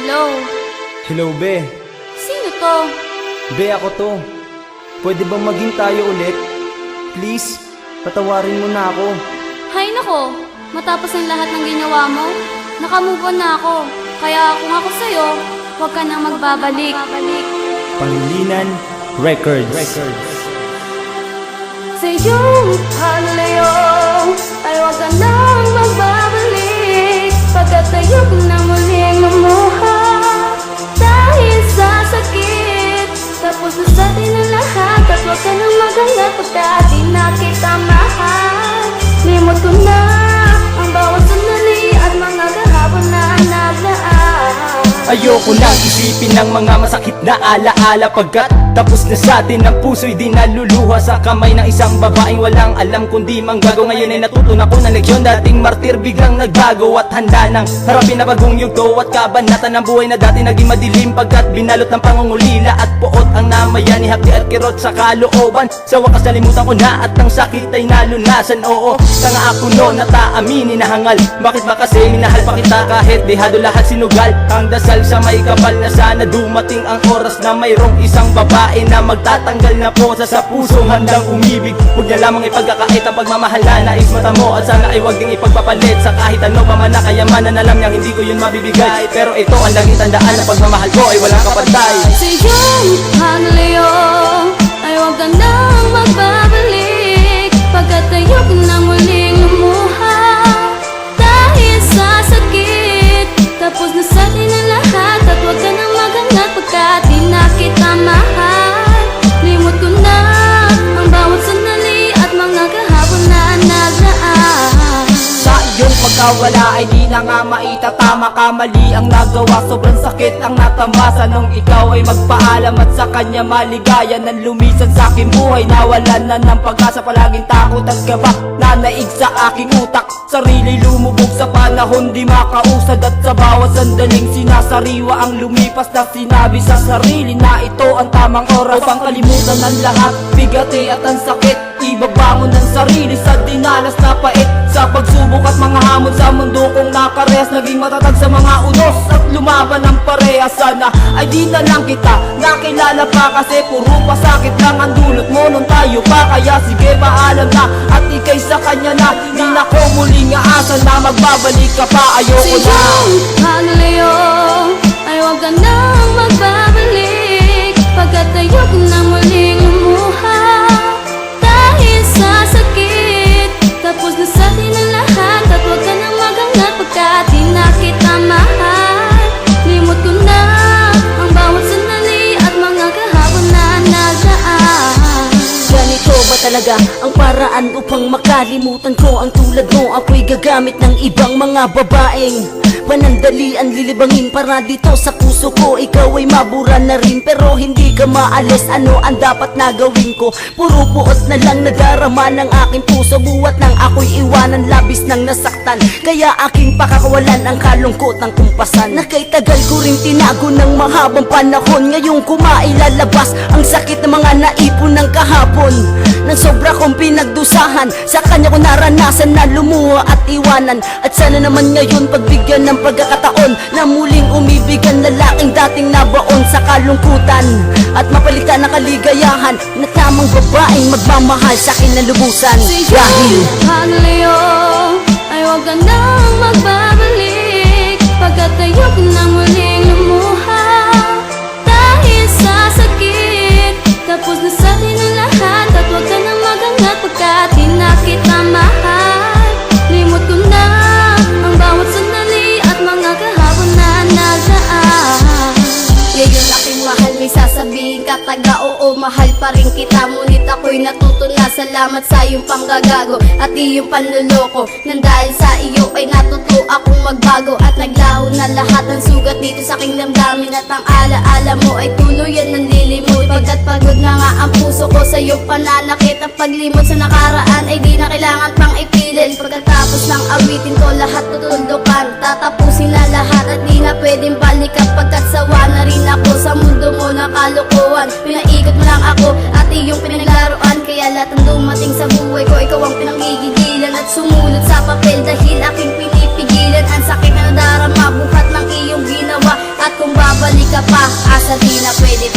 Hello? Hello, be. Sino to? Be, ako to. Pwede bang maging tayo ulit? Please, patawarin mo na ako. Hay nako, matapos ang lahat ng ginawa mo, nakamove on na ako. Kaya kung ako sa'yo, huwag ka nang magbabalik. Pangilinan Records. Sa iyong palayo ay huwag ka nang magbabalik, pagkat ayoko na muling lumuha dahil sa sakit. Tapos na sa atin ang lahat at huwag ka nang maghanap pagkat di na kita mahal. Limot ko na ang bawat sandali at mga kahapon na nagdaan. Ayoko nang isipin ng mga masakit na alaala, pagkat tapos na sa atin ang puso'y di naluluha sa kamay ng isang babaeng walang alam kundi manggago. Ngayon ay natutunan ko ng leksyon, dating martir biglang nagbago at handa nang harapin na bagong yugto at kabanatan ng buhay na dati naging madilim, pagkat binalot ng pangungulila at puot ang namayan ni hapdi at kirot sa kalooban. Sa wakas nalimutan ko na at ang sakit ay nalunasan. Oo, tanga ako noon at aaminin na hangal. Bakit ba kasi minahal pa kita kahit dehado lahat sinugal? Ang dasal sa may kapal na sana dumating ang oras na mayroong isang babae na magtatanggal na po sa puso, handang umibig. Huwag niya lamang ipagkakait ang pagmamahal na nais mata mo, at sana ay huwag ding ipagpapalit sa kahit ano pa man na kayamanan. Alam niyang hindi ko yun mabibigay, pero ito ang laging tandaan na pagmamahal ko ay walang kapantay. Sa iyong paglayo ay huwag ka nang magbabalik, pagkat ayoko na muling lumuha dahil sa sakit. Tapos na sa atin ang lahat at huwag ka nang maghanap pagkat di na kita mahal. Limot ko na ang bawat sandali at mga kahapon na nagdaan. Sa iyong pagkawala ay di na nga maitatama ka. Mali ang nagawa, sobrang sakit ang natamasa nung ikaw ay magpaalam at sa kanya maligaya nang lumisan sa aking buhay. Nawalan na ng pag-asa, palaging takot at kaba na naig sa aking utak. Sarili lumubog sa panahon, di makausad at sa bawat sandaling sinasariwa ang lumipas na sinabi sa sarili na ito ang tamang oras upang kalimutan ang lahat, bigati at ang sakit. Ibabangon ng sarili sa dinanas na pait, sa pagsubok at mga hamon sa mundo kong nakarehas. Naging matatag sa mga unos at lumaban ng parehas. Sana ay di na lang kita nakilala pa, kasi puro pasakit lang ang dulot mo nung tayo pa. Kaya sige, paalam na at ikay sa kanya na. Di na ko muling aasan na magbabalik ka pa. Ayoko na. Paglayo ay huwag ka nang magbabalik, pagkat ayoko na muling lumuha dahil sa sakit. Tapos na sa atin ang lahat at huwag ka nang maghanap pagkat di na kita mahal. Limot ko na ang bawat sandali at mga kahapon na nagdaan. Ganito ba talaga ang paraan upang makalimutan ko ang tulad mo? Ako'y gagamit ng ibang mga babaeng panandalian, lilibangin para dito sa puso ko. Ikaw ay mabura na rin pero hindi ka maalis. Ano ang dapat na gawin ko? Puro buot na lang nadarama ng aking puso. Buwat nang ako'y iwanan, labis nang nasaktan, kaya aking pakakawalan ang kalungkot ng kumpasan na kay tagal ko rin tinago ng mahabang panahon. Ngayong ko mailalabas ang sakit ng mga naipon ng kahapon. Nang sobra kong pinagdusahan, sa kanya ko naranasan na lumuha at iwanan. At sana naman ngayon pagbigyan ng pagkakataon na muling umibig ang lalaking dating nabaon sa kalungkutan, at mapalitan ng kaligayahan na tamang babaeng magmamahal sa akin na lubusan. Dahil paglayo ay huwag ka nang magbabalik, pagkat ayoko na muling lumuha dahil sa sakit. Tapos na sa atin ang lahat at huwag ka nang maghanap pagkat di na kita mahal. Limot ko na ang bawat sandali at mga kahapon na nagdaan. Ngayon aking mahal, may sasabihin ka taga oo, mahal pa rin kita. Ngunit ako'y natuto na salamat sa iyong panggagago at iyong panluloko. Nang dahil sa iyo ay natuto akong magbago, at naglaho na lahat ng sugat dito sa aking damdamin. At ang alaala mo ay tuluyan ng lilimot, pagkat pagod na nga ang puso ko sa iyong pananakit. Ang paglimot sa nakaraan ay di na kailangan pang ipilit. Pagkatapos ng awitin ko lahat tutuldukan, tatapusin na lahat at di na pwedeng balikan, pagkat sawa na rin ako sa mundo mo na kalukuhan. Pinaikot mo lang ako at iyong pinaglaruan, kaya lahat ng dumating sa buhay ko ikaw ang pinangigigilan at sumunod sa papel dahil aking pinipigilan. Ang sakit na nadarama buhat ng iyong ginawa, at kung ka pa, asa di na pwede